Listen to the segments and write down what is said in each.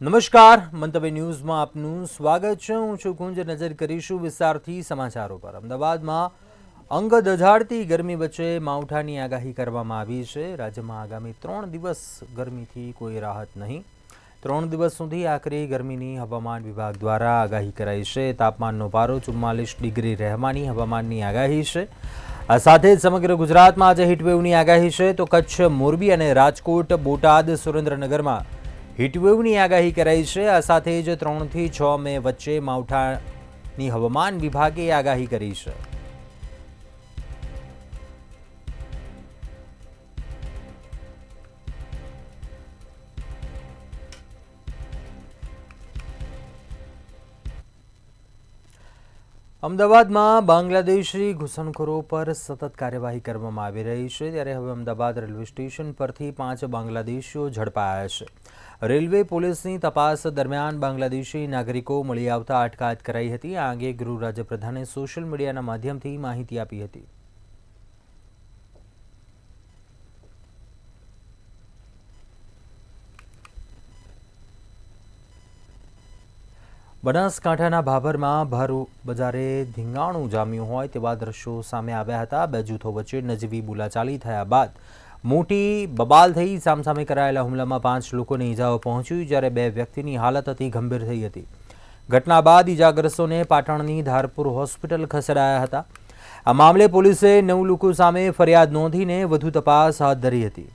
નમસ્કાર, મંતવ્ય ન્યૂઝમાં આપનું સ્વાગત છે। હું છું કુંજ। નજર કરીશું વિસ્તારથી સમાચારો પર। અમદાવાદમાં અંગ દઝાડતી ગરમી વચ્ચે માવઠાની આગાહી કરવામાં આવી છે। રાજ્યમાં આગામી 3 દિવસ ગરમીથી કોઈ રાહત નહીં। 3 દિવસ સુધી આકરી ગરમીની હવામાન વિભાગ દ્વારા આગાહી કરાઈ છે। તાપમાનનો પારો 44 ડિગ્રી રહેવાની હવામાનની આગાહી છે। આ સાથે જ સમગ્ર ગુજરાતમાં આજે હીટવેવની આગાહી છે, તો કચ્છ, મોરબી અને રાજકોટ, બોટાદ, સુરેન્દ્રનગરમાં હીટવેવની આગાહી કરાઈ છે। આ સાથે જ 3 થી 6 મે વચ્ચે માવઠાની હવામાન વિભાગે આગાહી કરી છે। અમદાવાદમાં બાંગ્લાદેશી ઘૂસણખોરો પર સતત કાર્યવાહી કરવામાં આવી રહી છે, ત્યારે હવે અમદાવાદ રેલવે સ્ટેશન પરથી 5 બાંગ્લાદેશીઓ ઝડપાયા છે। રેલવે પોલીસની તપાસ દરમિયાન બાંગ્લાદેશી નાગરિકો મળી આવતા અટકાયત કરાઈ હતી। આ અંગે ગૃહ રાજ્યપ્રધાને સોશિયલ મીડિયાના માધ્યમથી માહિતી આપી હતી। બનાસકાંઠાના ભાભરમાં ભર બજારે ધીંગાણું જામ્યું હોય તેવા દ્રશ્યો સામે આવ્યા હતા। બે જૂથો વચ્ચે નજીવી બોલાચાલી થયા બાદ મોટી બબાલ થઈ। સામસામે કરાયેલા હુમલામાં 5 લોકોને ઈજાઓ પહોંચી, જ્યારે 2 વ્યક્તિની હાલત અતિ ગંભીર થઈ હતી। ઘટના બાદ ઈજાગ્રસ્તોને પાટણની ધારપુર હોસ્પિટલ ખસેડાયા હતા। આ મામલે પોલીસે 9 લોકો સામે ફરિયાદ નોંધીને વધુ તપાસ હાથ ધરી હતી।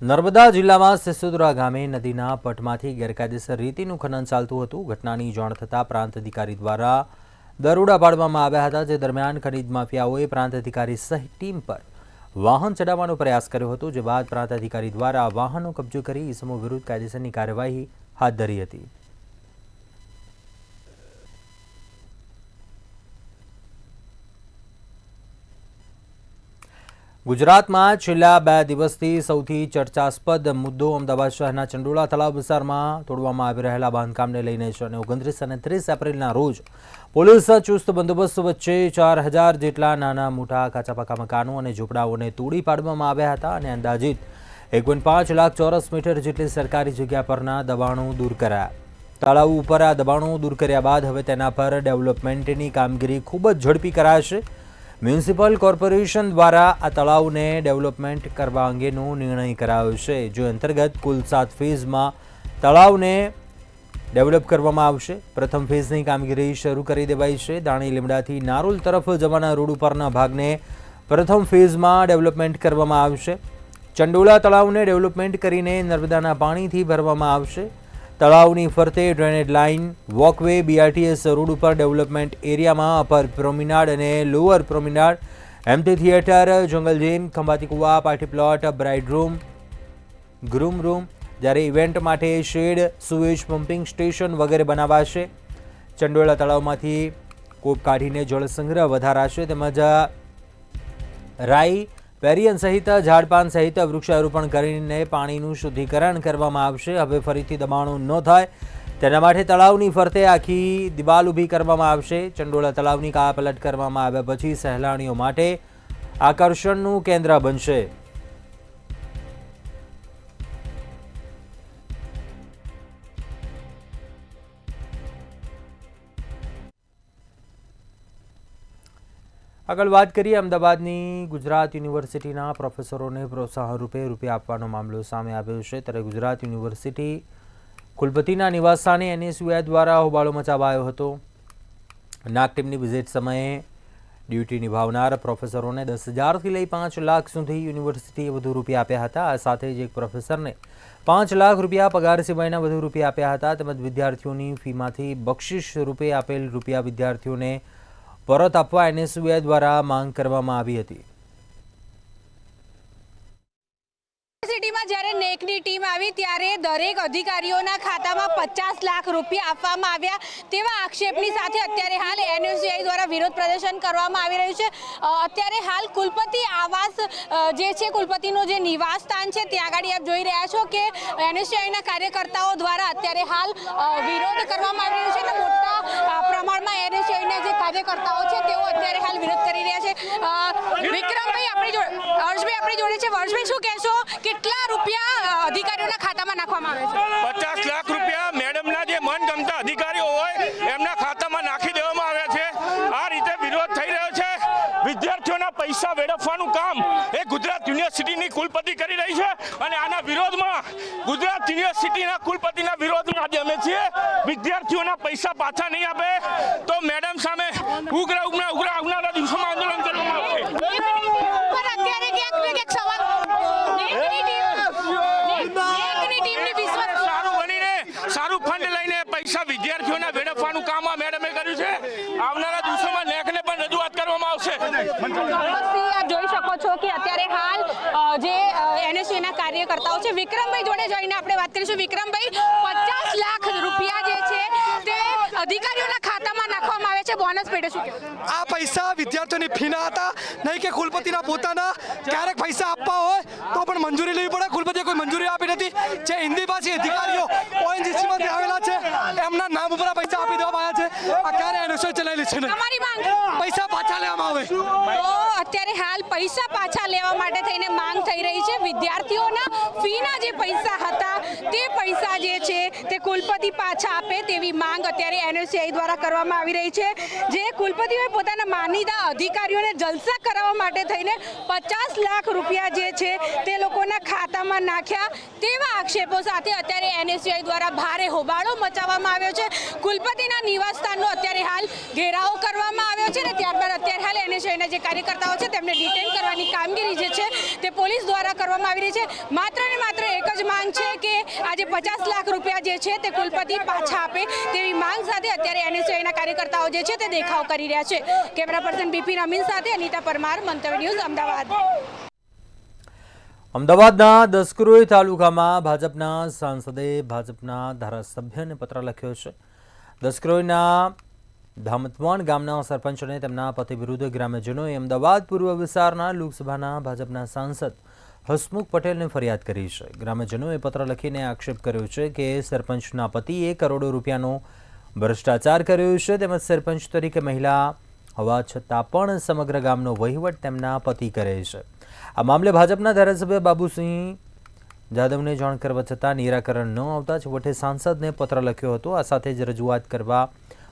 નર્મદા જિલ્લામાં સિસોદરા ગામે નદીના પટમાંથી ગેરકાયદેસર રેતીનું ખનન ચાલતું હતું। ઘટનાની જાણ થતાં પ્રાંત અધિકારી દ્વારા દરોડા પાડવામાં આવ્યા હતા, જે દરમિયાન ખનીજ માફિયાઓએ પ્રાંત અધિકારી સહિત ટીમ પર વાહન ચડાવવાનો પ્રયાસ કર્યો હતો, જે બાદ પ્રાંત અધિકારી દ્વારા વાહનનો કબજો કરી ઇસમો વિરુદ્ધ કાયદેસરની કાર્યવાહી હાથ ધરી હતી। ગુજરાતમાં છેલ્લા 2 દિવસથી સૌથી ચર્ચાસ્પદ મુદ્દો અમદાવાદ શહેરના ચંડોળા તળાવ વિસ્તારમાં તોડવામાં આવી રહેલા બાંધકામને લઈને છે, અને 29 અને 30 એપ્રિલના રોજ પોલીસના ચુસ્ત બંદોબસ્ત વચ્ચે 4000 જેટલા નાના મોટા કાચા પાકા મકાનો અને ઝૂંપડાઓને તોડી પાડવામાં આવ્યા હતા, અને અંદાજિત 1.5 લાખ ચોરસ મીટર જેટલી સરકારી જગ્યા પરના દબાણો દૂર કરાયા। તળાવ ઉપર આ દબાણો દૂર કર્યા બાદ હવે તેના પર ડેવલપમેન્ટની કામગીરી ખૂબ જ ઝડપી કરાશે। મ્યુનિસિપલ કોર્પોરેશન દ્વારા આ તળાવને ડેવલપમેન્ટ કરવા અંગેનો નિર્ણય કરાયો છે, જે અંતર્ગત કુલ 7 ફેઝમાં તળાવને ડેવલપ કરવામાં આવશે। પ્રથમ ફેઝની કામગીરી શરૂ કરી દેવાઈ છે। દાણી લીમડાથી નારોલ તરફ જવાના રોડ ઉપરના ભાગને પ્રથમ ફેઝમાં ડેવલપમેન્ટ કરવામાં આવશે। ચંડોળા તળાવને ડેવલપમેન્ટ કરીને નર્મદાના પાણીથી ભરવામાં આવશે। તળાવની ફરતે drainage line, walkway, BRTS road ઉપર ડેવલપમેન્ટ એરિયામાં અપર પ્રોમિનાડ અને લોઅર પ્રોમિનાડ, એમ્ફી થિયેટર, જંગલ જીમ, ખંભાતી કુવા, party plot, bride room, groom room, જ્યારે ઇવેન્ટ માટે શેડ, સુએજ પમ્પિંગ સ્ટેશન વગેરે બનાવાશે। ચંડોળા તળાવમાંથી કોપ કાઢીને જળ સંગ્રહ વધારાશે, તેમજ રાઈ, પેરિયન સહિત ઝાડપાન સહિત વૃક્ષારોપણ કરીને પાણીનું શુદ્ધિકરણ કરવામાં આવશે। હવે ફરીથી દબાણો ન થાય તેના માટે તળાવની ફરતે આખી દિવાલ ઊભી કરવામાં આવશે। ચંડોળા તળાવની કાયાપલટ કરવામાં આવ્યા પછી સહેલાણીઓ માટે આકર્ષણનું કેન્દ્ર બનશે। આગળ વાત કરીએ અમદાવાદની ગુજરાત યુનિવર્સિટીના પ્રોફેસરોને પ્રોત્સાહન રૂપે રૂપિયા આપવાનો મામલો સામે આવ્યો છે, ત્યારે ગુજરાત યુનિવર્સિટી કુલપતિના નિવાસસ્થાને એનએસયુઆઈ દ્વારા હોબાળો મચાવાયો હતો। નાક ટીમની વિઝિટ સમયે ડ્યુટી નિભાવનાર પ્રોફેસરોને 10,000થી લઈ 5 લાખ સુધી યુનિવર્સિટીએ વધુ રૂપિયા આપ્યા હતા। આ સાથે જ એક પ્રોફેસરને 5 લાખ રૂપિયા પગાર સિવાયના વધુ રૂપિયા આપ્યા હતા, તેમજ વિદ્યાર્થીઓની ફીમાંથી બક્ષિસ રૂપે આપેલ રૂપિયા વિદ્યાર્થીઓને પરત આપવા એનએસયુઆઈ દ્વારા માંગ કરવામાં આવી હતી। યુનિવર્સિટીમાં જ્યારે નેકની ટીમ આવી ત્યારે દરેક અધિકારીઓના ખાતામાં 50 લાખ રૂપિયા આપવામાં આવ્યા તેવા આક્ષેપની સાથે અત્યારે હાલ એનએસયુઆઈ દ્વારા વિરોધ પ્રદર્શન કરવામાં આવી રહ્યું છે। અત્યારે હાલ કુલપતિ આવાસ જે છે, કુલપતિનું જે નિવાસ સ્થાન છે, ત્યાં આગળ આપ જોઈ રહ્યા છો કે એનએસયુઆઈના કાર્યકર્તાઓ દ્વારા અત્યારે હાલ વિરોધ કરવામાં આવી રહ્યો છે, અને મોટા પ્રમાણમાં એનએસયુઆઈના જે કાર્યકર્તાઓ છે તેઓ અત્યારે હાલ વિરોધ કરી રહ્યા છે। આપણી જોડે છે વર્ષભાઈ, શું કહેશો, કેટલા રૂપિયા અધિકારીઓના ખાતામાં નાખવામાં આવે છે? 50 લાખ રૂપિયા મેડમના જે મનગમતા અધિકારીઓ હોય એમના ખાતામાં નાખી દેવામાં આવ્યા છે. આ રીતે વિરોધ થઈ રહ્યો છે. વિદ્યાર્થીઓના પૈસા વેડફવાનું કામ એ ગુજરાત યુનિવર્સિટીની કુલપતિ કરી રહી છે અને આના વિરોધમાં ગુજરાત યુનિવર્સિટીના કુલપતિના વિરોધમાં આજે અમે છીએ. વિદ્યાર્થીઓના પૈસા પાછા નહીં આપે તો મેડમ સામે ઉગ્ર આવનારા દિવસોમાં આંદોલન કરવામાં આવશે. પણ અત્યારે ક્યાંક ને ક્યાંક સવાલ નેકની ટીમની વિશ્વાસ સારું બનીને સારું ફંડ લઈને પૈસા વિદ્યાર્થીઓના વેડફવાનું કામ આ મેડમે કર્યું છે. આવનારા દિવસોમાં નેકને પણ રજૂઆત કરવામાં આવશે. આપ જોઈ શકો છો કે અત્યારે હાલ જે એનએસયુના કાર્યકર્તાઓ છે, વિક્રમભાઈ જોડે જઈને આપણે વાત કરીશું. વિક્રમભાઈ, 50 લાખ રૂપિયા જે છે તે અધિકારીઓના ખાતામાં નાખવામાં આવે છે બોનસ પેટે, શું કહેવું? આ પૈસા વિદ્યાર્થીઓની ફીના હતા, નહીં કે કુલપતિના પોતાના. ક્યારેક પૈસા આપવા હોય તો પણ મંજૂરી લેવી પડે. કુલપતિએ કોઈ મંજૂરી આપી નથી. જે હિન્દી ભાષી અધિકારીઓ ઓએનજીસીમાંથી આવેલા છે એમના નામ ઉપર આ પૈસા આપી દેવામાં આવ્યા છે. આ ક્યારે એનએસયુ ચલાવેલી છે ને તમારી માંગ પૈસા પાછા લેવામાં આવે. તો અત્યારે હાલ પૈસા પાછા લેવા માટે થઈને માંગ થઈ રહી છે. વિદ્યાર્થીઓના ફીના જે પૈસા હતા તે પૈસા જે છે તે કુલપતિ પાછા આપે તેવી માંગ અત્યારે એનએસયુઆઈ દ્વારા કરવામાં આવી રહી છે. જે કુલપતિઓએ પોતાના માનીતા અધિકારીઓને જલસા કરાવવા માટે થઈને 50 લાખ રૂપિયા જે છે તે લોકોના ખાતામાં નાખ્યા તેવા આક્ષેપો સાથે અત્યારે એનએસયુઆઈ દ્વારા ભારે હોબાળો મચાવવામાં આવ્યો છે. કુલપતિના નિવાસસ્થાનનો અત્યારે હાલ ઘેરાવો કરવામાં આવ્યો છે ને ત્યારબાદ અત્યારે હાલ એનએસયુઆઈના જે કાર્યકર્તાઓ છે તેમને ડિટેન કરવાની કામગીરી જે છે તે પોલીસ દ્વારા કરવામાં આવી રહી છે. માત્ર ને માત્ર એક જ માંગ છે કે આજે 50 લાખ રૂપિયા જે છે તે કુલપતિ પાછા આપે તેવી માંગ સાથે અત્યારે એનએસયુઆઈના કાર્યકર્તાઓ જે છે તે દેખાવ કરી રહ્યા છે. કેમેરા પર્સન બિપિન અમીન સાથે અનિતા પરમાર, મંતવ્ય ન્યૂઝ, અમદાવાદ. અમદાવાદના દસક્રોઈ તાલુકામાં ભાજપના સાંસદે ભાજપના ધારાસભ્યને પત્ર લખ્યો છે. દસક્રોઈના ધામતવાણ ગામના સરપંચ અને તેમના પતિ વિરુદ્ધ ગ્રામ્યજનોએ અમદાવાદ પૂર્વ વિસ્તારના લોકસભાના ભાજપના સાંસદ હસમુખ પટેલને ફરિયાદ કરી છે. ગ્રામ્યજનોએ પત્ર લખીને આક્ષેપ કર્યો છે કે સરપંચના પતિએ કરોડો રૂપિયાનો ભ્રષ્ટાચાર કર્યો છે તેમજ સરપંચ તરીકે મહિલા હોવા છતાં પણ સમગ્ર ગામનો વહીવટ તેમના પતિ કરે છે. આ મામલે ભાજપના ધારાસભ્ય બાબુસિંહ જાદવને જાણ કરવા છતાં નિરાકરણ ન આવતા છેવટે સાંસદને પત્ર લખ્યો હતો. આ સાથે જ રજૂઆત કરવા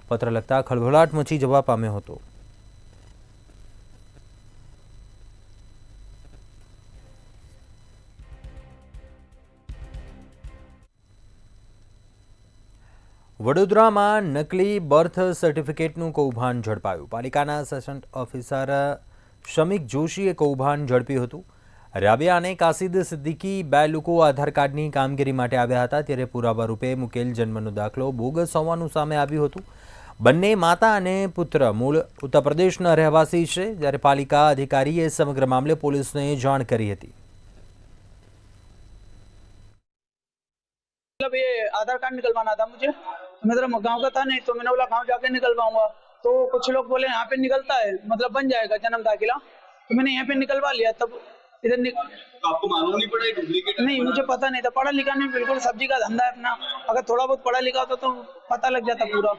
પત્ર લખતા ખળભળાટ મચી જવા પામ્યો હતો. વડોદરામાં નકલી બર્થ સર્ટિફિકેટનું કૌભાંડ ઝડપાયું. પાલિકાના સેશન્ટ ઓફિસર શમિક જોશીએ કૌભાંડ ઝડપ્યું હતું. રાબિયા અને કાસિદ સિદ્દીકી બે લોકો આધાર કાર્ડની કામગીરી માટે આવ્યા હતા ત્યારે પુરાવા રૂપે મુકેલ જન્મનો દાખલો બોગસ હોવાનું સામે આવ્યું હતું. બંને માતા અને પુત્ર મૂળ ઉત્તર પ્રદેશના રહેવાસી છે જ્યારે પાલિકા અધિકારીએ સમગ્ર મામલે પોલીસને જાણ કરી હતી. मतलब ये आधार कार्ड निकलवाना था मुझे, तो मेरा गांव का था नहीं, तो मैंने बोला गांव जाके निकलवाऊंगा. तो कुछ लोग बोले यहाँ पे निकलता है, मतलब बन जाएगा जन्म दाखिला. तो मैंने यहाँ पे निकलवा लिया. तब इधर आपको मालूम नहीं पड़ा डुप्लीकेट? नहीं, मुझे पता नहीं था. पढ़ा लिखा नहीं, बिल्कुल सब्जी का धंधा है अपना. अगर थोड़ा बहुत पढ़ा लिखा होता तो पता लग जाता पूरा.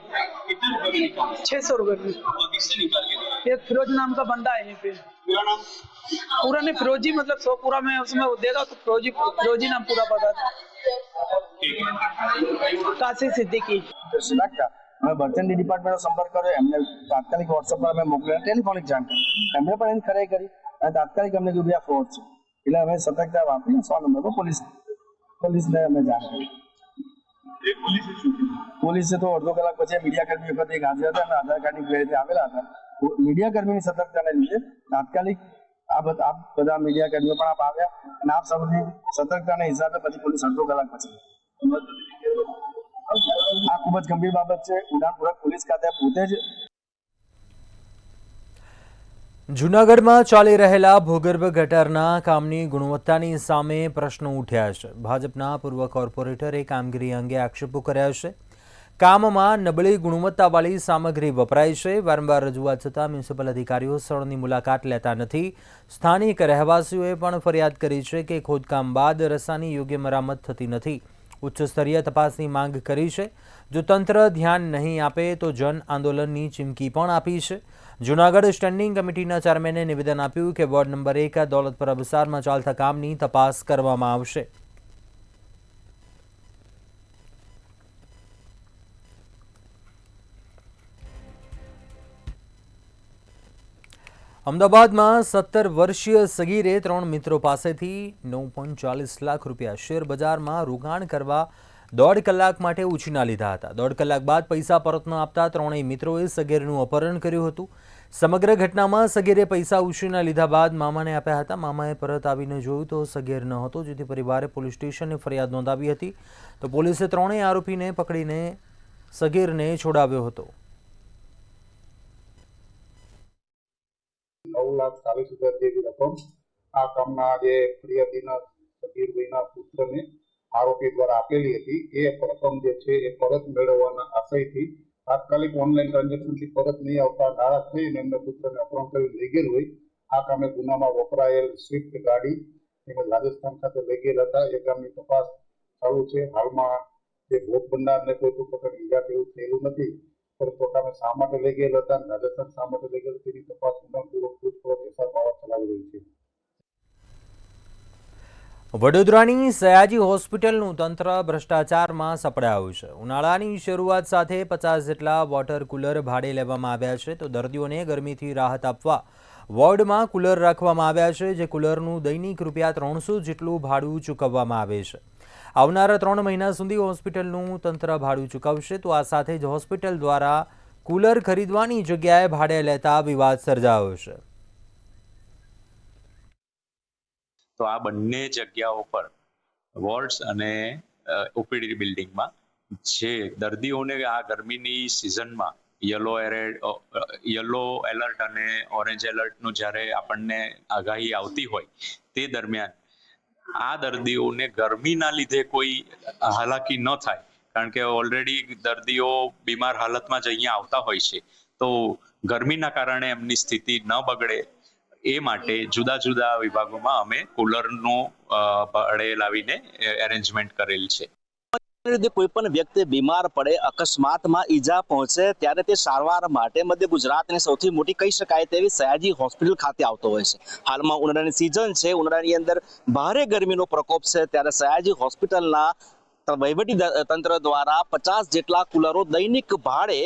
कितने रुपए में निकाला? 600 रुपए में. और किससे निकाल के दिया? एक फिरोज नाम का बंदा है यहाँ पे. पूरा नाम? पूरा नहीं, फिरोजी, मतलब 100 पूरा में उसमें देगा तो फिरोजी नाम पूरा पता था. કાસી સિદ્દીકી. અમે બર્થડે ડિપાર્ટમેન્ટનો સંપર્ક કર્યો. એમને તાત્કાલિક વોટ્સઅપ પર અમે મોકલ્યા ટેલિફોનિક જાણકારી. એમને પણ એની ખરાઈ કરી અને તાત્કાલિક અમને કીધું આ ફ્રોડ છે. એટલે અમે સતર્કતા વાપરીને 100 નંબર પર પોલીસને અમે જાણ કરી. પોલીસે તો અડધો કલાક પછી મીડિયા કર્મી વખત એક હાજર હતા અને આધાર કાર્ડની ક્વેરીથી આવેલા હતા. મીડિયા કર્મીની સતર્કતાને લીધે તાત્કાલિક આ બધા મીડિયા કર્મીઓ પણ આપ આવ્યા અને આપ સૌની સતર્કતાના હિસાબે પછી પોલીસ અડધો કલાક પછી. આ ખૂબ જ ગંભીર બાબત છે. ઉડાનપુરા પોલીસ ખાતે પોતે જ જૂનાગઢમાં ચાલી રહેલા ભૂગર્ભ ગટરના કામની ગુણવત્તાની સામે પ્રશ્નો ઉઠ્યા છે. ભાજપના પૂર્વ કોર્પોરેટરે કામગીરી અંગે આક્ષેપો કર્યા છે. કામમાં નબળી ગુણવત્તાવાળી સામગ્રી વપરાય છે. વારંવાર રજૂઆત છતાં મ્યુનિસિપલ અધિકારીઓ સ્થળની મુલાકાત લેતા નથી. સ્થાનિક રહેવાસીઓએ પણ ફરિયાદ કરી છે કે ખોદકામ બાદ રસ્તાની યોગ્ય મરામત થતી નથી. ઉચ્ચ સ્તરીય તપાસની માંગ કરી છે. જો તંત્ર ધ્યાન નહીં આપે તો જન આંદોલનની ચીમકી પણ આપી છે. જૂનાગઢ સ્ટેન્ડિંગ કમિટીના ચેરમેને નિવેદન આપ્યું કે વોર્ડ નંબર 1 દોલતપુરા વિસ્તારમાં ચાલતા કામની તપાસ કરવામાં આવશે. અમદાવાદમાં 17 વર્ષીય સગીરે 3 મિત્રો પાસેથી 9.40 લાખ રૂપિયા શેર બજારમાં રોકાણ કરવા 1.5 કલાક માટે ઉછીના લીધા હતા. 1.5 કલાક બાદ પૈસા પરત ન આપતા ત્રણેય મિત્રોએ સગીરનું અપહરણ કર્યું હતું. સમગ્ર ઘટનામાં સગીરે પૈસા ઉછીના લીધા બાદ મામાને આપ્યા હતા. મામાએ પરત આવીને જોયું તો સગીર ન હતો, જેથી પરિવારે પોલીસ સ્ટેશને ફરિયાદ નોંધાવી હતી. તો પોલીસે ત્રણેય આરોપીને પકડીને સગીરને છોડાવ્યો હતો. 9,40,000 જેવી રકમ આ કામના જે ફરિયાદીના સગીરભાઈના પુત્રને આરોપી દ્વારા આપેલી હતી. એ રકમ જે છે એ પરત મેળવવાના આશયથી તાત્કાલિક ઓનલાઈન ટ્રાન્ઝેક્શનથી પરત નહીં આવતા નારાજ થઈને એમના પુત્રને અપહરણ કરી લઈ ગયેલ હોય. આ કામે ગુનામાં વપરાયેલ સ્વિફ્ટ ગાડી તેમજ રાજસ્થાન ખાતે લઈ ગયેલ હતા. એ કામની તપાસ ચાલુ છે. હાલમાં જે ભોગ બનનારને કોઈ પણ પ્રકારની ઈજા કે એવું થયેલું નથી, પરંતુ કામે શા માટે લઈ ગયેલ હતા અને રાજસ્થાન શા માટે લઈ ગયેલ તેની તપાસ ઊંડાણપૂર્વક પૂછપરછ એસઆર પાવર ચલાવી રહી છે. વડોદરાની સયાજી હોસ્પિટલનું તંત્ર ભ્રષ્ટાચારમાં સપડાયું છે. ઉનાળાની શરૂઆત સાથે 50 જેટલા વોટર કુલર ભાડે લેવામાં આવ્યા છે. તો દર્દીઓને ગરમીથી રાહત આપવા વોર્ડમાં કુલર રાખવામાં આવ્યા છે, જે કુલરનું દૈનિક ₹300 જેટલું ભાડું ચૂકવવામાં આવે છે. આવનારા 3 મહિના સુધી હોસ્પિટલનું તંત્ર ભાડું ચૂકવશે. તો આ સાથે જ હોસ્પિટલ દ્વારા કુલર ખરીદવાની જગ્યાએ ભાડે લેતા વિવાદ સર્જાયો છે. તો આ બંને જગ્યાઓ પર વોર્ડ્સ અને ઓપીડી બિલ્ડિંગમાં જે દર્દીઓને આ ગરમીની સિઝનમાં યલો એલર્ટ અને ઓરેન્જ એલર્ટનું જ્યારે આપણને આગાહી આવતી હોય તે દરમિયાન આ દર્દીઓને ગરમીના લીધે કોઈ હાલાકી ન થાય, કારણ કે ઓલરેડી દર્દીઓ બીમાર હાલતમાં જ અહીંયા આવતા હોય છે. તો ગરમીના કારણે એમની સ્થિતિ ન બગડે એ માટે જુદા જુદા વિભાગોમાં અમે કુલરનો ભાડે લાવીને એરેન્જમેન્ટ કરેલ છે. કોઈ પણ વ્યક્તિ બીમાર પડે, અકસ્માતમાં ઈજા પહોંચે ત્યારે તે સારવાર માટે મધ્ય ગુજરાતની સૌથી મોટી કહી શકાય તેવી સયાજી હોસ્પિટલ ખાતે આવતો હોય છે. હાલમાં ઉનાળાની સિઝન છે, ઉનાળાની અંદર ભારે ગરમીનો પ્રકોપ છે, ત્યારે સયાજી હોસ્પિટલના વહીવટી તંત્ર દ્વારા 50 જેટલા કુલરો દૈનિક ભાડે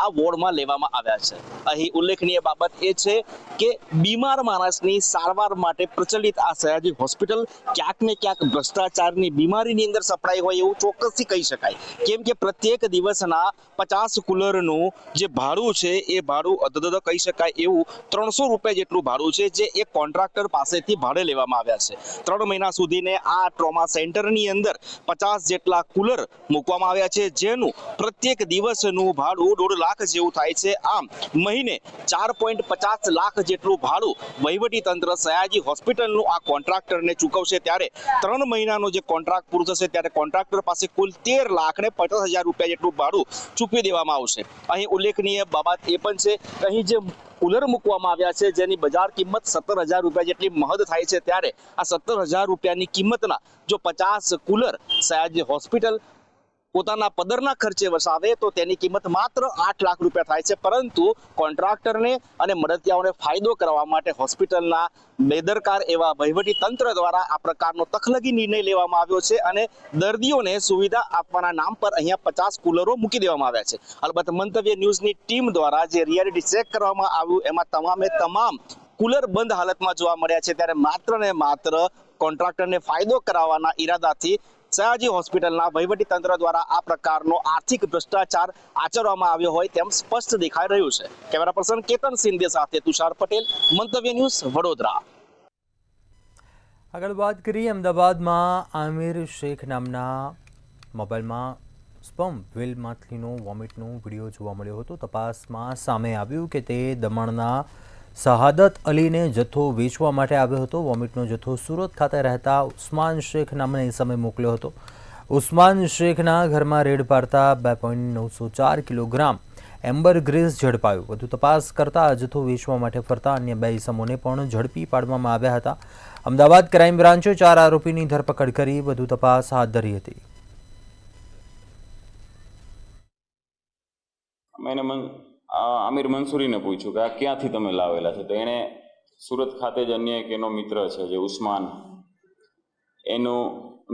આ વોર્ડમાં લેવામાં આવ્યા છે. અહીં ઉલ્લેખનીય બાબત એ છે કે બીમાર માણસની સારવાર માટે પ્રચલિત આ સયાજી હોસ્પિટલ ક્યાંક ને ક્યાંક ભ્રષ્ટાચારની બીમારીની અંદર સપડાઈ હોય એવું ચોક્કસથી કહી શકાય. કેમ કે પ્રત્યેક દિવસના 50 કુલરનું જે ભાડું છે એ ભાડું અધધ કહી શકાય એવું ₹300 જેટલું ભાડું છે, જે એક કોન્ટ્રાક્ટર પાસેથી ભાડે લેવામાં આવ્યા છે. 3 મહિના સુધીને આ ટ્રોમા સેન્ટરની અંદર 50 જેટલા કુલર મૂકવામાં આવ્યા છે, જેનું પ્રત્યેક દિવસનું ભાડું 1.5 લાખ જેવું થાય છે. આમ મહિને 4.50 લાખ જેટલું ભાડું વહીવટી તંત્ર સયાજી હોસ્પિટલનું આ કોન્ટ્રાક્ટરને ચૂકવશે. ત્યારે 3 મહિનાનો જે કોન્ટ્રાક્ટ પૂરો થશે ત્યારે કોન્ટ્રાક્ટર પાસે કુલ ₹13,50,000 જેટલું ભાડું ચૂકવી દેવામાં આવશે. અહીં ઉલ્લેખનીય બાબત એ પણ છે કે અહીં જે કુલર મૂકવામાં આવ્યા છે જેની બજાર કિંમત ₹17,000 જેટલી મહદ થાય છે, ત્યારે આ ₹17,000 કિંમતના જો 50 કુલર સયાજી હોસ્પિટલ પોતાના પદરના ખર્ચે વસાવે તો તેની કિંમત માત્ર ₹8 લાખ થાય છે. પરંતુ કોન્ટ્રાક્ટરને અને મદદિયાઓને ફાયદો કરવા માટે હોસ્પિટલના બેદરકાર એવા વહીવટી તંત્ર દ્વારા આ પ્રકારનો તખલગી નિર્ણય લેવામાં આવ્યો છે અને દર્દીઓને સુવિધા આપવાના નામ પર અહીંયા 50 કુલરો મૂકી દેવામાં આવ્યા છે. અલબત્ત મંતવ્ય ન્યૂઝની ટીમ દ્વારા જે રિયાલિટી ચેક કરવામાં આવ્યું એમાં તમામ કુલર બંધ હાલતમાં જોવા મળ્યા છે. ત્યારે માત્ર ને માત્ર કોન્ટ્રાક્ટરને ફાયદો કરાવવાના ઈરાદાથી સયાજી હોસ્પિટલના વહીવટી તંત્ર દ્વારા આ પ્રકારનો આર્થિક ભ્રષ્ટાચાર આચરવામાં આવ્યો હોય તેમ સ્પષ્ટ દેખાઈ રહ્યું છે. કેમેરા પર્સન કેતન સિંધે સાથે તુષાર પટેલ, મંતવ્ય ન્યૂઝ, વડોદરા. આગળ વાત કરીએ અમદાવાદમાં આમિર શેખ નામના મોબાઈલમાં સ્પર્મ વ્હીલ માછલીનો વોમિટનો વિડીયો જોવા મળ્યો હતો. તપાસમાં સામે આવ્યું કે તે દમણના શહાદત અલીને જથ્થો વેચવા માટે આવ્યો હતો. વોમિટનો જથ્થો સુરત ખાતે રહેતા ઉસ્માન શેખ નામને સમય મોકલ્યો હતો. ઉસ્માન શેખના ઘરમાં રેડ પાડતા 2.904 કિલોગ્રામ એમ્બર ગ્રીસ ઝડપાયું. વધુ તપાસ કરતા જથ્થો વેચવા માટે ફરતા અન્ય 2 ઇસમોને પણ ઝડપી પાડવામાં આવ્યા હતા. અમદાવાદ ક્રાઇમ બ્રાન્ચે 4 આરોપીની ધરપકડ કરી વધુ તપાસ હાથ ધરી હતી. मैंने આમિર મંસૂરીને પૂછ્યું કે આ ક્યાંથી તમે લાવેલા છે, તો એણે સુરત ખાતે જ અન્ય એક એનો મિત્ર છે જે ઉસ્માન, એનું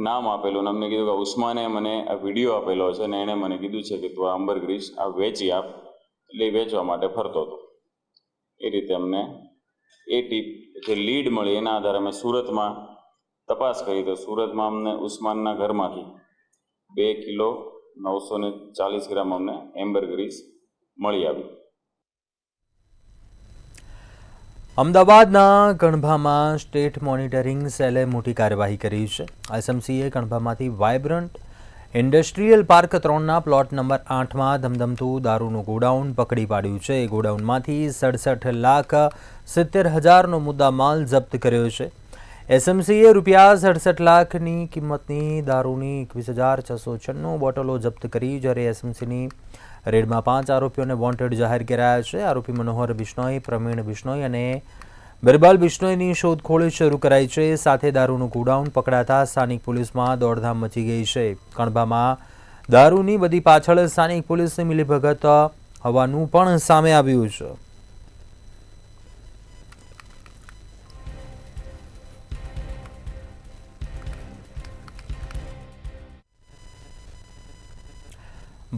નામ આપેલું, અમને કીધું કે ઉસ્માને મને આ વિડીયો આપેલો છે અને એણે મને કીધું છે કે તું આ અંબરગ્રીસ આ વેચી આપ, એટલે વેચવા માટે ફરતો હતો. એ રીતે અમને એ ટીપ જે લીડ મળી એના આધારે અમે સુરતમાં તપાસ કરી, તો સુરતમાં અમને ઉસ્માનના ઘરમાંથી 2 કિલો 940 ગ્રામ અમને એમ્બરગ્રીસ મળી આવી. અમદાવાદના કણભામાં સ્ટેટ મોનિટરિંગ સેલે મોટી કાર્યવાહી કરી છે. એસએમસીએ કણભામાંથી વાઇબ્રન્ટ ઇન્ડસ્ટ્રીયલ પાર્ક 3ના પ્લોટ નંબર 8માં ધમધમતું દારૂનું ગોડાઉન પકડી પાડ્યું છે. ગોડાઉનમાંથી 67,70,000નો મુદ્દા માલ જપ્ત કર્યો છે. એસએમસીએ રૂપિયા 67 લાખની કિંમતની દારૂની 21,696 બોટલો જપ્ત કરી, જ્યારે એસએમસીની રેડમાં 5 આરોપીઓને વોન્ટેડ જાહેર કરાયા છે. આરોપી મનોહર બિશ્નોઈ, પ્રવીણ બિશ્નોઈ અને બિરબલ બિશ્નોઈની શોધખોળ શરૂ કરાઈ છે. સાથે દારૂનું ગોડાઉન પકડાતા સ્થાનિક પોલીસમાં દોડધામ મચી ગઈ છે. કણભામાં દારૂની બધી પાછળ સ્થાનિક પોલીસની મિલીભગત હોવાનું પણ સામે આવ્યું છે.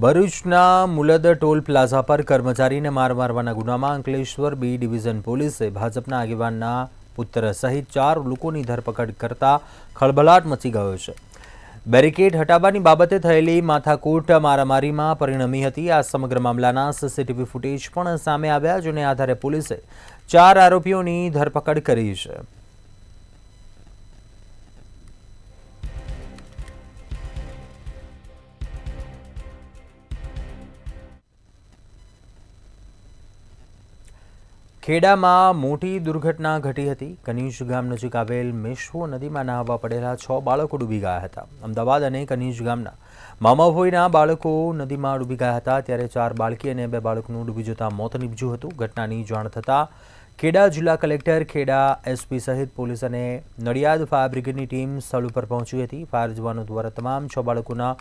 ભરૂચના મુલદ ટોલ પ્લાઝા પર કર્મચારીને માર મારવાના ગુનામાં અંકલેશ્વર બી ડિવિઝન પોલીસે ભાજપના આગેવાનના પુત્ર સહિત 4 લોકોની ધરપકડ કરતા ખળભળાટ મચી ગયો છે. બેરિકેડ હટાવવાની બાબતે થયેલી માથાકૂટ મારામારીમાં પરિણમી હતી. આ સમગ્ર મામલાના સીસીટીવી ફૂટેજ પણ સામે આવ્યા, જેને આધારે પોલીસે 4 આરોપીઓની ધરપકડ કરી છે. ખેડામાં મોટી દુર્ઘટના ઘટી હતી. કનીજ ગામ નજીક આવેલ મેશ્વો નદીમાં નહાવા પડેલા 6 બાળકો ડૂબી ગયા હતા. અમદાવાદ અને કનીજ ગામના મામાભોઈના બાળકો નદીમાં ડૂબી ગયા હતા, ત્યારે 4 બાળકી અને 2 બાળકનું ડૂબી જતા મોત નીપજ્યું હતું. ઘટનાની જાણ થતાં ખેડા જિલ્લા કલેક્ટર, ખેડા એસપી સહિત પોલીસ અને નડિયાદ ફાયર બ્રિગેડની ટીમ સ્થળ ઉપર પહોંચી હતી. ફાયર જવાનો દ્વારા તમામ 6 બાળકોના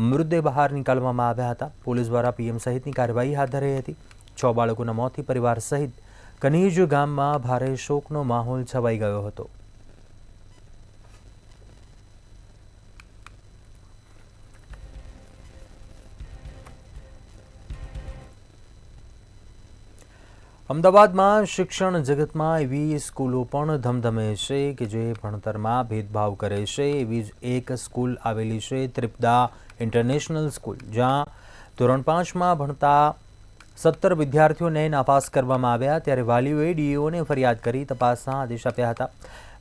મૃતદેહ બહાર નીકાળવામાં આવ્યા હતા. પોલીસ દ્વારા પીએમ સહિતની કાર્યવાહી હાથ ધરી હતી. 6 બાળકોના મોતથી પરિવાર સહિત કનીજ ગામમાં ભારે શોકનો માહોલ છવાઈ ગયો હતો. અમદાવાદમાં શિક્ષણ જગતમાં એવી સ્કૂલો પણ ધમધમે છે કે જે ભણતરમાં ભેદભાવ કરે છે. એવી જ એક સ્કૂલ આવેલી છે ત્રિપદા ઇન્ટરનેશનલ સ્કૂલ, જ્યાં ધોરણ 5માં ભણતા 17 વિદ્યાર્થીઓને નાપાસ કરવામાં આવ્યા, ત્યારે વાલીઓએ ડીઈઓને ફરિયાદ કરી તપાસના આદેશ આપ્યા હતા.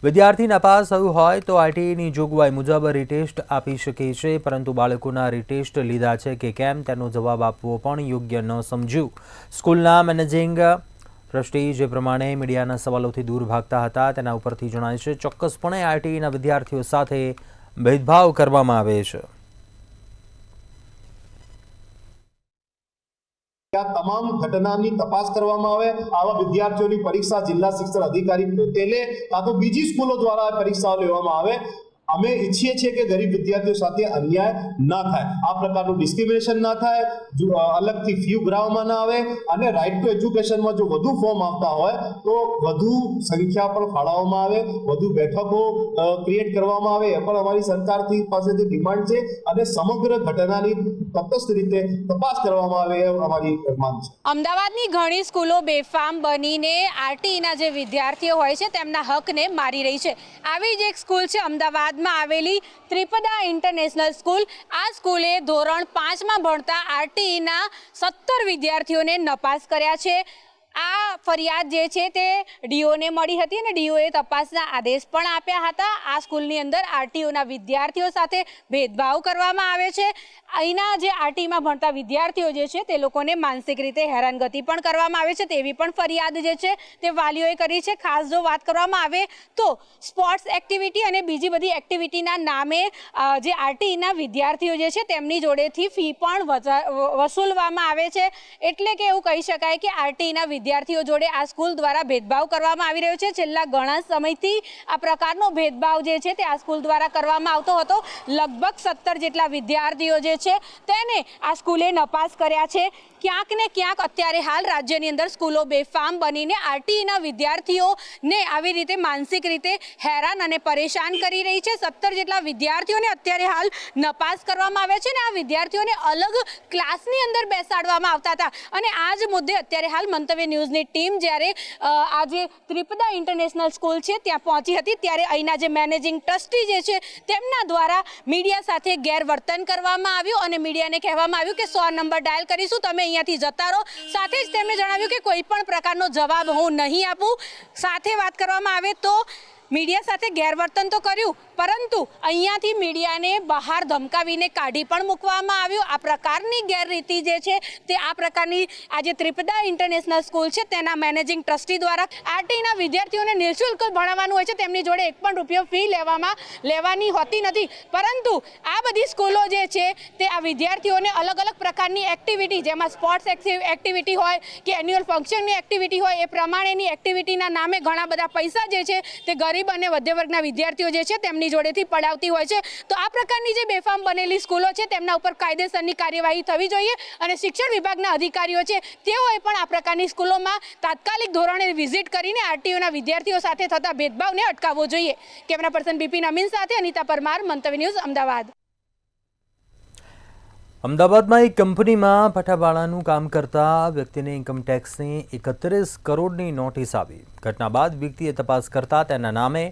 વિદ્યાર્થી નાપાસ થયું હોય તો આરટીઈની જોગવાઈ મુજબ રીટેસ્ટ આપી શકે છે, પરંતુ બાળકોના રીટેસ્ટ લીધા છે કે કેમ તેનો જવાબ આપવો પણ યોગ્ય ન સમજ્યું. સ્કૂલના મેનેજિંગ ટ્રસ્ટી જે પ્રમાણે મીડિયાના સવાલોથી દૂર ભાગતા હતા, તેના ઉપરથી જણાય છે ચોક્કસપણે આરટીઈના વિદ્યાર્થીઓ સાથે ભેદભાવ કરવામાં આવે છે. આ તમામ ઘટનાની તપાસ કરવામાં આવે. આવા વિદ્યાર્થીઓની પરીક્ષા જિલ્લા શિક્ષણ અધિકારી પોતે લે કાં તો બીજી સ્કૂલો દ્વારા પરીક્ષાઓ લેવામાં આવે. અમે ઈચ્છીએ છીએ કે ગરીબ વિદ્યાર્થીઓ સાથે અન્યાય ના થાય, આ પ્રકારનું ડિસ્ક્રિમિનેશન ના થાય, અલગથી ફી ઉઘરાવવામાં ના આવે, અને રાઇટ ટુ એજ્યુકેશનમાં જો વધુ ફોર્મ આવતા હોય તો વધુ સંખ્યા પણ ફાળવવામાં આવે, વધુ બેઠકો ક્રિએટ કરવામાં આવે. એ પણ અમારી સરકારથી પાસેથી ડિમાન્ડ છે, અને સમગ્ર ઘટનાની તટસ્થ રીતે તપાસ કરવામાં આવે એ અમારી માંગ છે. અમદાવાદની ઘણી સ્કૂલો બેફામ બનીને આરટીઈના જે વિદ્યાર્થીઓ હોય છે તેમના હકને મારી રહી છે. આવી જ એક સ્કૂલ છે અમદાવાદ આવેલી ત્રિપદા ઇન્ટરનેશનલ સ્કૂલ. આ સ્કૂલે ધોરણ 5માં ભણતા આરટીઈના 17 વિદ્યાર્થીઓને નપાસ કર્યા છે. આ ફરિયાદ જે છે તે ડીઓને મળી હતી અને ડીઓએ તપાસના આદેશ પણ આપ્યા હતા. આ સ્કૂલની અંદર આરટીઓના વિદ્યાર્થીઓ સાથે ભેદભાવ કરવામાં આવે છે. અહીંના જે આરટીમાં ભણતા વિદ્યાર્થીઓ જે છે તે લોકોને માનસિક રીતે હેરાનગતિ પણ કરવામાં આવે છે, તેવી પણ ફરિયાદ જે છે તે વાલીઓએ કરી છે. ખાસ જો વાત કરવામાં આવે તો સ્પોર્ટ્સ એક્ટિવિટી અને બીજી બધી એક્ટિવિટીના નામે જે આરટીઈના વિદ્યાર્થીઓ જે છે તેમની જોડેથી ફી પણ વસૂલવામાં આવે છે. એટલે કે એવું કહી શકાય કે આરટીઈના વિદ્યાર્થીઓ વિદ્યાર્થીઓ જોડે આ સ્કૂલ દ્વારા ભેદભાવ કરવામાં આવી રહ્યો છે। છેલ્લા ઘણા સમયથી આ પ્રકારનો ભેદભાવ જે છે તે આ સ્કૂલ દ્વારા કરવામાં આવતો હતો। લગભગ 17 જેટલા વિદ્યાર્થીઓ જે છે તેને આ સ્કૂલે નપાસ કર્યા છે। ક્યાંક ને ક્યાંક અત્યારે હાલ રાજ્યની અંદર સ્કૂલો બેફામ બનીને આરટીઈના વિદ્યાર્થીઓને આવી રીતે માનસિક રીતે હેરાન અને પરેશાન કરી રહી છે। 17 જેટલા વિદ્યાર્થીઓને અત્યારે હાલ નપાસ કરવામાં આવ્યા છે અને આ વિદ્યાર્થીઓને અલગ ક્લાસની અંદર બેસાડવામાં આવતા હતા અને આ જ મુદ્દે અત્યારે હાલ મંતવ્ય ન્યૂઝની ટીમ જ્યારે આજે ત્રિપદા ઇન્ટરનેશનલ સ્કૂલ છે ત્યાં પહોંચી હતી ત્યારે અહીંના જે મેનેજિંગ ટ્રસ્ટી જે છે તેમના દ્વારા મીડિયા સાથે ગેરવર્તન કરવામાં આવ્યું અને મીડિયાને કહેવામાં આવ્યું કે 100 નંબર ડાયલ કરીશું, તમે અહીંયાથી જતા રહો। સાથે જ તેમણે જણાવ્યું કે કોઈ પણ પ્રકારનો જવાબ હું નહીં આપું। સાથે વાત કરવામાં આવે તો મીડિયા સાથે ગેરવર્તન તો કર્યું પરંતુ અહીંયાથી મીડિયાને બહાર ધમકાવીને કાઢી પણ મૂકવામાં આવ્યું। આ પ્રકારની ગેરરીતિ જે છે તે આ પ્રકારની આજે ત્રિપદા ઇન્ટરનેશનલ સ્કૂલ છે તેના મેનેજિંગ ટ્રસ્ટી દ્વારા આરટીઈના વિદ્યાર્થીઓને નિઃશુલ્ક ભણાવવાનું હોય છે, તેમની જોડે એક પણ રૂપિયો ફી લેવાની હોતી નથી, પરંતુ આ બધી સ્કૂલો જે છે તે આ વિદ્યાર્થીઓને અલગ અલગ પ્રકારની એક્ટિવિટી જેમાં સ્પોર્ટ્સ એક્ટિવિટી હોય કે એન્યુઅલ ફંક્શનની એક્ટિવિટી હોય એ પ્રમાણેની એક્ટિવિટીના નામે ઘણા બધા પૈસા જે છે તે ગરીબ અને મધ્ય વર્ગના વિદ્યાર્થીઓ જે છે તેમની જોડેથી પડાવતી હોય છે। તો આ પ્રકારની જે બેફામ બનેલી સ્કૂલો છે તેમના ઉપર કાયદેસરની કાર્યવાહી થવી જોઈએ અને શિક્ષણ વિભાગના અધિકારીઓ છે તેઓએ પણ આ પ્રકારની સ્કૂલોમાં તાત્કાલિક ધોરણે વિઝિટ કરીને આરટીઓના વિદ્યાર્થીઓ સાથે થતા ભેદભાવને અટકાવવો જોઈએ। કેમેરા પર્સન બિપિન અમીન સાથે અનિતા પરમાર, મંતવ્ય ન્યૂઝ, અમદાવાદ। અમદાવાદમાં એક કંપનીમાં પટાવાળાનું કામ કરતા વ્યક્તિને ઇન્કમટેક્સની 31 કરોડની નોટિસ આવી। ઘટના બાદ વ્યક્તિએ તપાસ કરતા તેના નામે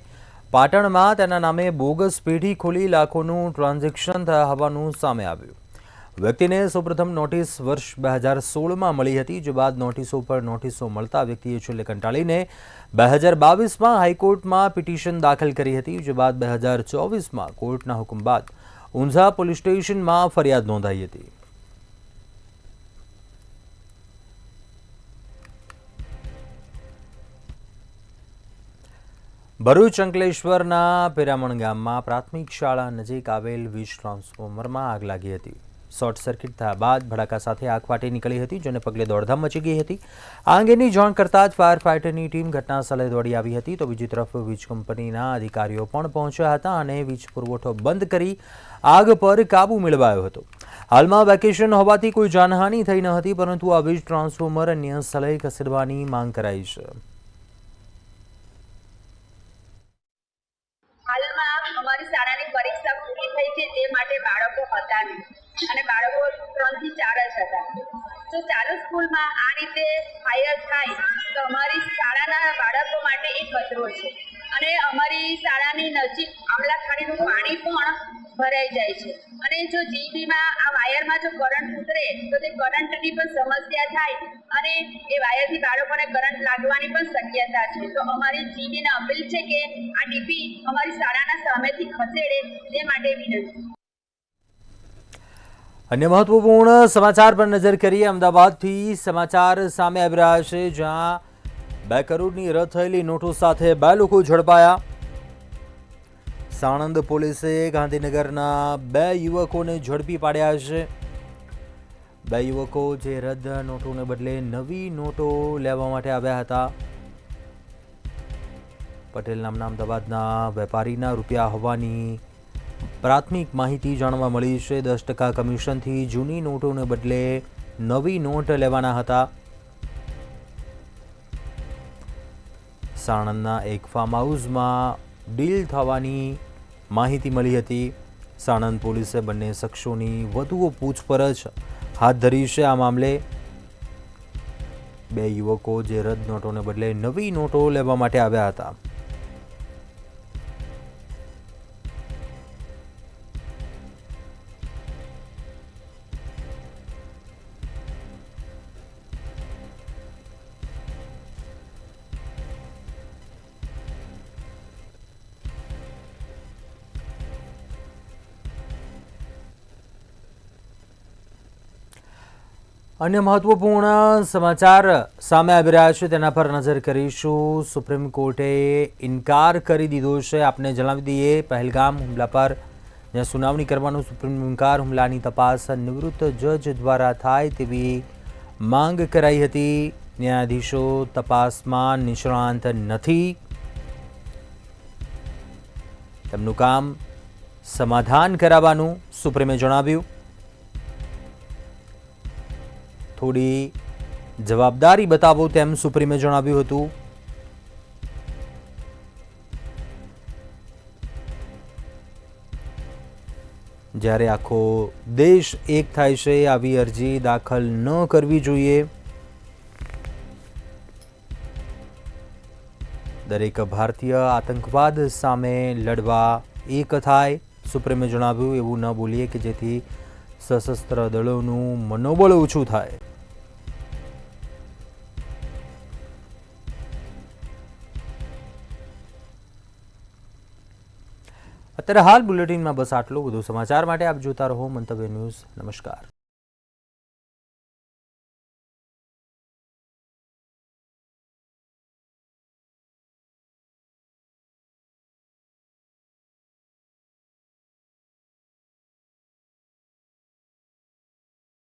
પાટણમાં તેના નામે બોગસ પેઢી ખોલી લાખોનું ટ્રાન્ઝેક્શન થયા હોવાનું સામે આવ્યું। વ્યક્તિને સૌપ્રથમ નોટિસ વર્ષ 2016માં મળી હતી, જે બાદ નોટિસો પર નોટિસો મળતા વ્યક્તિએ છેલ્લે કંટાળીને 2022માં હાઈકોર્ટમાં પિટિશન દાખલ કરી હતી, જે બાદ 2024માં કોર્ટના હુકમ બાદ ઊંઝા પોલીસ સ્ટેશનમાં ફરિયાદ નોંધાઈ હતી। ભરૂચ અંકલેશ્વરના પેરામણ ગામમાં પ્રાથમિક શાળા નજીક આવેલ વીજ ટ્રાન્સફોર્મરમાં આગ લાગી હતી। શોર્ટ સર્કિટ થયા બાદ ભડાકા સાથે આગ ફાટી નીકળી હતી, જેને પગલે દોડધામ મચી ગઈ હતી। આ અંગેની જાણ કરતાં જ ફાયર ફાઇટરની ટીમ ઘટના સ્થળે દોડી આવી હતી, તો બીજી તરફ વીજ કંપનીના અધિકારીઓ પણ પહોંચ્યા હતા અને વીજ પુરવઠો બંધ કરી આગ પર કાબૂ મેળવાયો હતો। હાલમાં વેકેશન હોવાથી કોઈ જાનહાનિ થઈ ન હતી, પરંતુ આ વીજ ટ્રાન્સફોર્મર અન્ય સ્થળે ખસેડવાની માંગ કરાઈ છે। હાલમાં અમારી શાળાની પરીક્ષા પૂરી થઈ છે, તે માટે બાળકો હતા નહીં અને બાળકો 3 થી 4 જ હતા। તો ચાલુ સ્કૂલમાં આ રીતે ફાયર થાય તો અમારી શાળાના બાળકો માટે એક ખતરો છે અને અમારી શાળાની નજીક આમલાખાડીનું પાણી પણ ભરાઈ જાય છે અને જો જીબીમાં આ વાયરમાં જો કરંટ ઉતરે તો તે કરંટની પણ સમસ્યા થાય અને એ વાયરથી બાળકોને કરંટ લાગવાની પણ શક્યતા છે। તો અમારી જીબીને અપીલ છે કે આ ડીપી અમારી શાળાના સામેથી ખસેડે તે માટે વિનંતી। અન્ય મહત્વપૂર્ણ સમાચાર પર નજર કરીએ। અમદાવાદથી સમાચાર સામે આવી રહ્યા છે, જ્યાં 2 કરોડની રદ થયેલી નોટો સાથે 2 લોકો ઝડપાયા। સાણંદ પોલીસે ગાંધીનગરના 2 યુવકોને ઝડપી પાડ્યા છે। 2 યુવકો જે રદ નોટોને બદલે નવી નોટો લેવા માટે આવ્યા હતા। પટેલ નામના અમદાવાદના વેપારીના રૂપિયા હોવાની પ્રાથમિક માહિતી જાણવા મળી છે। 10% કમિશનથી જૂની નોટોને બદલે નવી નોટ લેવાના હતા। સાણંદના એક ફાર્મ હાઉસમાં ડીલ થવાની માહિતી મળી હતી। સાણંદ પોલીસે બંને શખ્સોની વધુ પૂછપરછ હાથ ધરી છે। આ મામલે 2 યુવકો જે રદ નોટોને બદલે નવી નોટો લેવા માટે આવ્યા હતા। अन्य महत्वपूर्ण समाचार सामे આવી રહ્યા છે, તેના પર નજર કરીશું। સુપ્રીમ કોર્ટે ઇનકાર કરી દીધો છે। આપને જણાવી દઈએ, પહેલગામ હુમલા પર જ્યાં સુનાવણી કરવાનો સુપ્રીમ ઇનકાર હુમલાની તપાસ નિવૃત્ત જજ દ્વારા થાય તેવી માંગ કરાઈ હતી। ન્યાયાધીશો તપાસમાં નિષ્ણાંત નથી. તેમનું કામ સમાધાન કરાવવાનું સુપ્રીમે જણાવ્યું. થોડી જવાબદારી બતાવો તેમ સુપ્રીમે જણાવ્યું હતું. જ્યારે આખો દેશ એક થાય છે, આવી અરજી દાખલ ન કરવી જોઈએ. દરેક ભારતીય આતંકવાદ સામે લડવા એક થાય, સુપ્રીમે જણાવ્યું. એવું ન બોલીએ કે જેથી સશસ્ત્ર દળોનું મનોબળ ઓછું થાય. અત્યારે હાલ બુલેટિનમાં બસ આટલું. વધુ સમાચાર માટે આપ જોતા રહો મંતવ્ય ન્યૂઝ. નમસ્કાર.